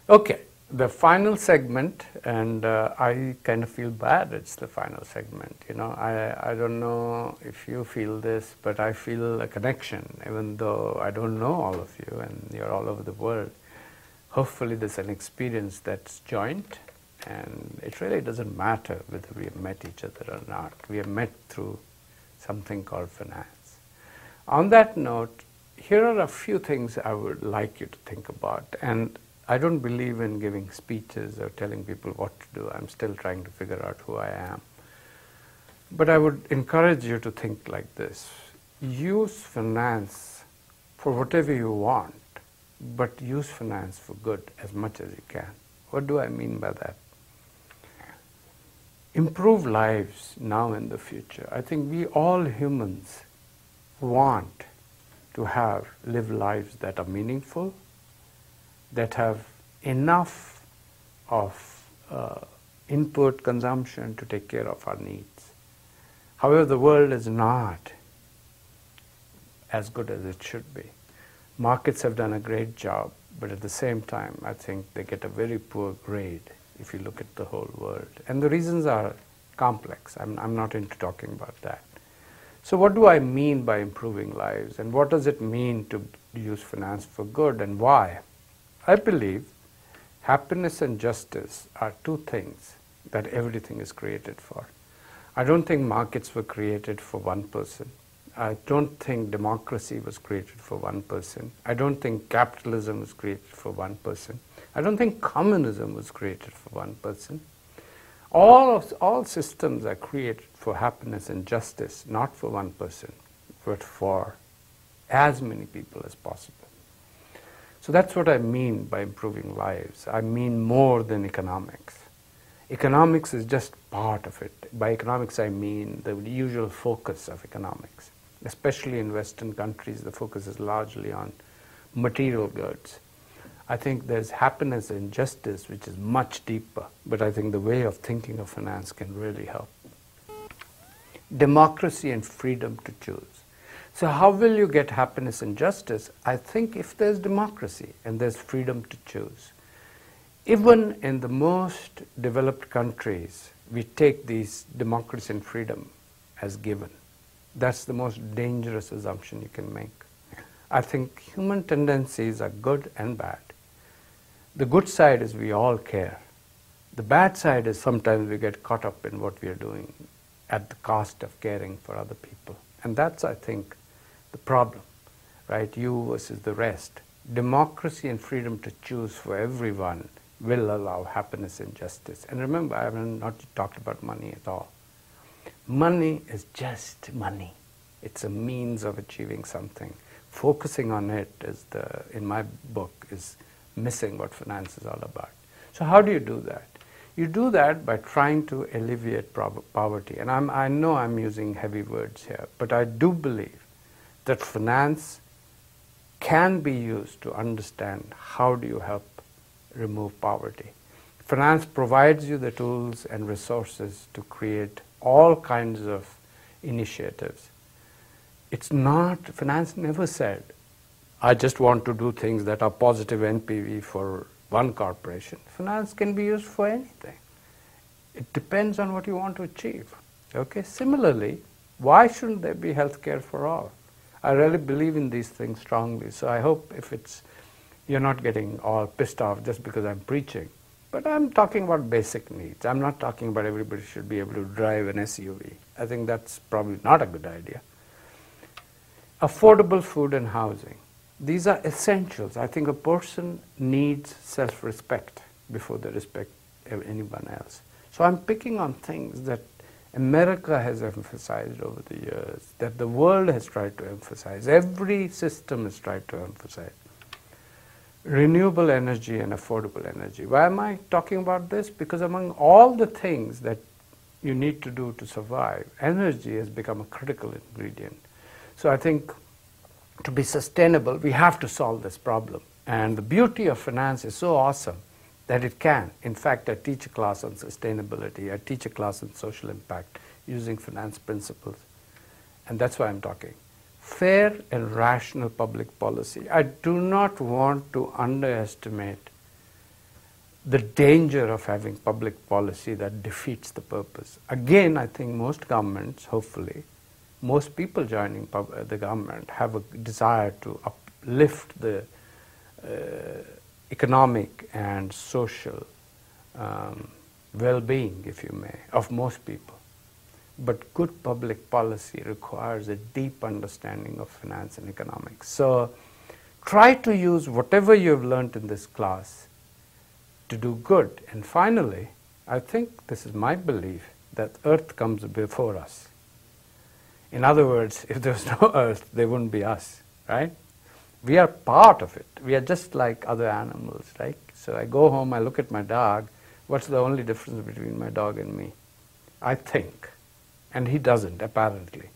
Okay, the final segment, and I kind of feel bad it's the final segment. You know, I don't know if you feel this, but I feel a connection, even though I don't know all of you and you're all over the world. Hopefully there's an experience that's joint, and it really doesn't matter whether we have met each other or not. We have met through something called finance. On that note, here are a few things I would like you to think about. And I don't believe in giving speeches or telling people what to do. I'm still trying to figure out who I am. But I would encourage you to think like this. Use finance for whatever you want, but use finance for good as much as you can. What do I mean by that? Improve lives now and the future. I think we all humans want to live lives that are meaningful, that have enough of input consumption to take care of our needs. However, the world is not as good as it should be. Markets have done a great job, but at the same time, I think they get a very poor grade if you look at the whole world. And the reasons are complex. I'm not into talking about that. So what do I mean by improving lives, and what does it mean to use finance for good, and why? I believe happiness and justice are two things that everything is created for. I don't think markets were created for one person. I don't think democracy was created for one person. I don't think capitalism was created for one person. I don't think communism was created for one person. All systems are created for happiness and justice, not for one person, but for as many people as possible. So that's what I mean by improving lives. I mean more than economics. Economics is just part of it. By economics, I mean the usual focus of economics. Especially in Western countries, the focus is largely on material goods. I think there's happiness and justice, which is much deeper, but I think the way of thinking of finance can really help. Democracy and freedom to choose. So how will you get happiness and justice? I think if there's democracy and there's freedom to choose. Even in the most developed countries, we take these democracy and freedom as given. That's the most dangerous assumption you can make. I think human tendencies are good and bad. The good side is we all care. The bad side is sometimes we get caught up in what we are doing at the cost of caring for other people. And that's, I think, the problem, right? You versus the rest. Democracy and freedom to choose for everyone will allow happiness and justice. And remember, I have not talked about money at all. Money is just money. It's a means of achieving something. Focusing on it is in my book, is missing what finance is all about. So how do you do that? You do that by trying to alleviate poverty. And I know I'm using heavy words here, but I do believe that finance can be used to understand how do you help remove poverty. Finance provides you the tools and resources to create all kinds of initiatives. It's not, finance never said, I just want to do things that are positive NPV for one corporation. Finance can be used for anything. It depends on what you want to achieve. Okay? Similarly, why shouldn't there be healthcare for all? I really believe in these things strongly. So I hope you're not getting all pissed off just because I'm preaching. But I'm talking about basic needs. I'm not talking about everybody should be able to drive an SUV. I think that's probably not a good idea. Affordable food and housing. These are essentials. I think a person needs self-respect before they respect anyone else. So I'm picking on things that America has emphasized over the years, that the world has tried to emphasize. Every system has tried to emphasize. Renewable energy and affordable energy. Why am I talking about this? Because among all the things that you need to do to survive, energy has become a critical ingredient. So I think to be sustainable, we have to solve this problem. And the beauty of finance is so awesome that it can. In fact, I teach a class on sustainability. I teach a class on social impact using finance principles. And that's why I'm talking. Fair and rational public policy. I do not want to underestimate the danger of having public policy that defeats the purpose. Again, I think most governments, hopefully, most people joining the government have a desire to uplift the economic and social well-being, if you may, of most people. But good public policy requires a deep understanding of finance and economics. So try to use whatever you have learned in this class to do good. And finally, I think this is my belief that Earth comes before us. In other words, if there's no Earth, there wouldn't be us, right? We are part of it. We are just like other animals, right? So I go home, I look at my dog. What's the only difference between my dog and me? I think. And he doesn't, apparently.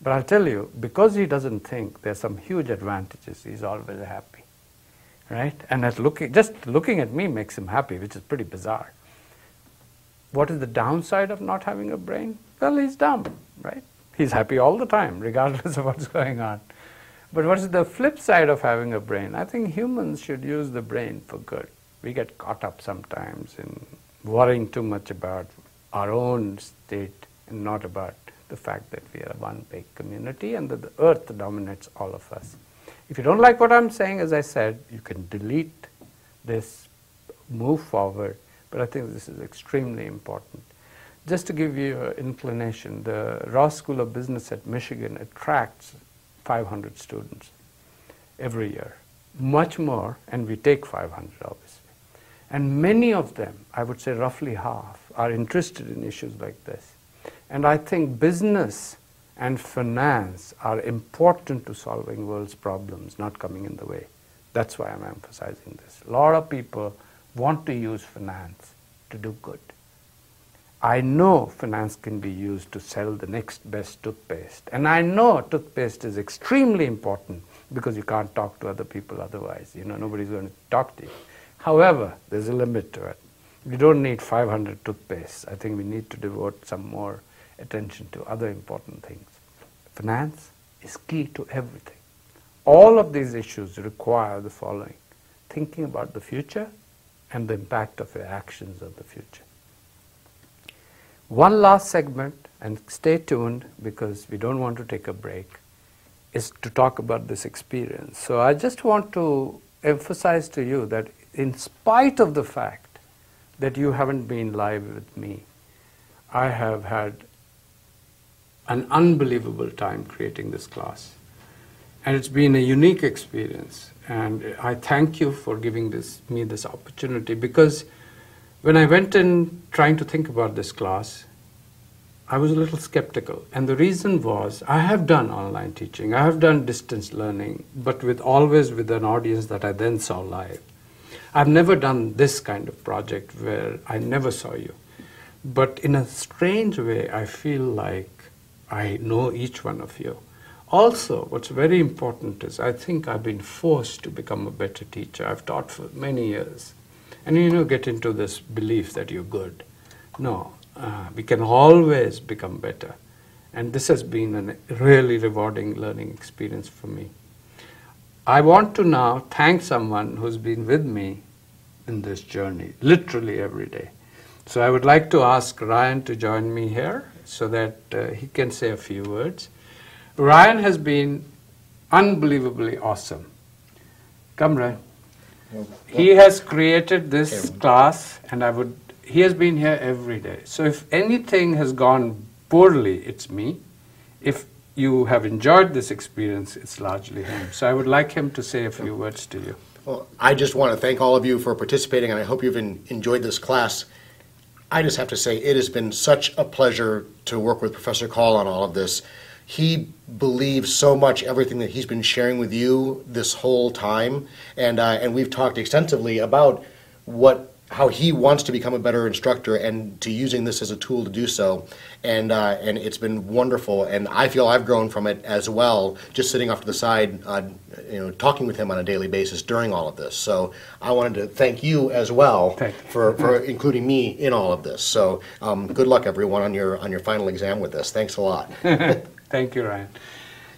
But I'll tell you, because he doesn't think, there's some huge advantages. He's always happy, right? And just looking at me makes him happy, which is pretty bizarre. What is the downside of not having a brain? Well, he's dumb, right? He's happy all the time, regardless of what's going on. But what is the flip side of having a brain? I think humans should use the brain for good. We get caught up sometimes in worrying too much about our own state and not about the fact that we are one big community and that the Earth dominates all of us. If you don't like what I'm saying, as I said, you can delete this, move forward, but I think this is extremely important. Just to give you an inclination, the Ross School of Business at Michigan attracts 500 students every year, much more, and we take 500 obviously. And many of them, I would say roughly half, are interested in issues like this. And I think business and finance are important to solving world's problems, not coming in the way. That's why I'm emphasizing this. A lot of people want to use finance to do good. I know finance can be used to sell the next best toothpaste. And I know toothpaste is extremely important because you can't talk to other people otherwise. You know, nobody's going to talk to you. However, there's a limit to it. We don't need 500 toothpastes. I think we need to devote some more attention to other important things. Finance is key to everything. All of these issues require the following: thinking about the future and the impact of your actions on the future. One last segment, and stay tuned because we don't want to take a break, is to talk about this experience. So I just want to emphasize to you that in spite of the fact that you haven't been live with me, I have had an unbelievable time creating this class. And it's been a unique experience. And I thank you for giving me this opportunity, because when I went in trying to think about this class, I was a little skeptical. And the reason was, I have done online teaching, I have done distance learning, but always with an audience that I then saw live. I've never done this kind of project where I never saw you. But in a strange way, I feel like I know each one of you. Also, what's very important is I think I've been forced to become a better teacher. I've taught for many years. And you get into this belief that you're good. No, we can always become better. And this has been a really rewarding learning experience for me. I want to now thank someone who's been with me in this journey, literally every day. So I would like to ask Ryan to join me here so that he can say a few words. Ryan has been unbelievably awesome. Come, Ryan. He has created this class, and he has been here every day. So if anything has gone poorly, it's me. If you have enjoyed this experience, it's largely him. So I would like him to say a few words to you. Well, I just want to thank all of you for participating, and I hope you've enjoyed this class. I just have to say it has been such a pleasure to work with Professor Kaul on all of this. He believes so much everything that he's been sharing with you this whole time, and we've talked extensively about how he wants to become a better instructor and to using this as a tool to do so, and it's been wonderful, and I feel I've grown from it as well, just sitting off to the side, talking with him on a daily basis during all of this. So I wanted to thank you as well for including me in all of this. So good luck, everyone, on your final exam with this. Thanks a lot. Thank you, Ryan.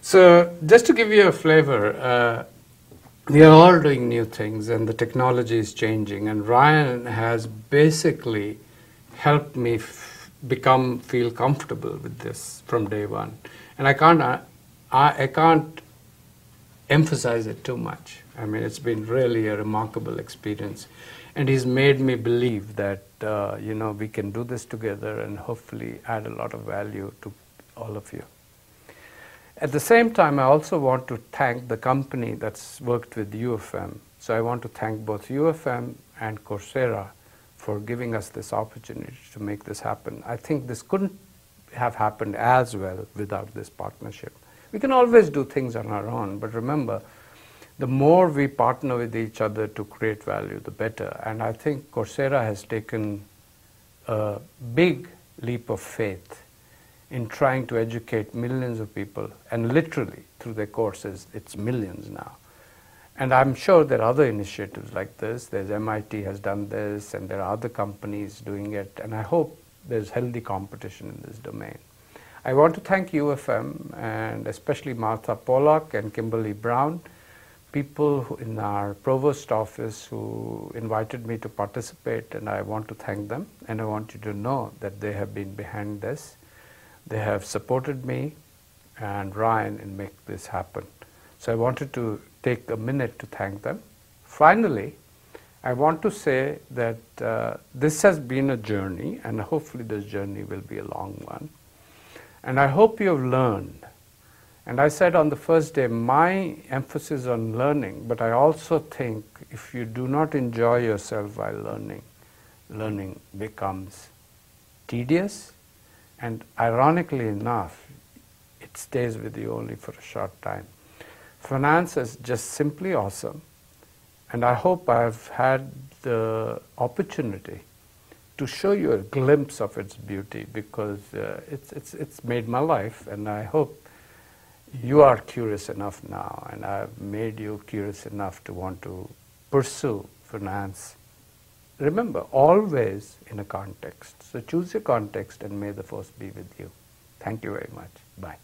So just to give you a flavor, we are all doing new things and the technology is changing, and Ryan has basically helped me feel comfortable with this from day one. And I can't emphasize it too much. I mean, it's been really a remarkable experience, and he's made me believe that we can do this together and hopefully add a lot of value to all of you. At the same time, I also want to thank the company that's worked with UFM. So I want to thank both UFM and Coursera for giving us this opportunity to make this happen. I think this couldn't have happened as well without this partnership. We can always do things on our own, but remember, the more we partner with each other to create value, the better. And I think Coursera has taken a big leap of faith in trying to educate millions of people, and literally through their courses, it's millions now. And I'm sure there are other initiatives like this. There's MIT has done this, and there are other companies doing it, and I hope there's healthy competition in this domain. I want to thank UFM, and especially Martha Pollack and Kimberly Brown, people in our provost office who invited me to participate, and I want to thank them, and I want you to know that they have been behind this. They have supported me and Ryan in make this happen. So I wanted to take a minute to thank them. Finally, I want to say that this has been a journey, and hopefully this journey will be a long one. And I hope you have learned. And I said on the first day, my emphasis on learning, but I also think if you do not enjoy yourself while learning, learning becomes tedious. And ironically enough, it stays with you only for a short time. Finance is just simply awesome. And I hope I've had the opportunity to show you a glimpse of its beauty, because it's made my life. And I hope you are curious enough now, and I've made you curious enough to want to pursue finance. Remember, always in a context. So choose your context, and may the force be with you. Thank you very much. Bye.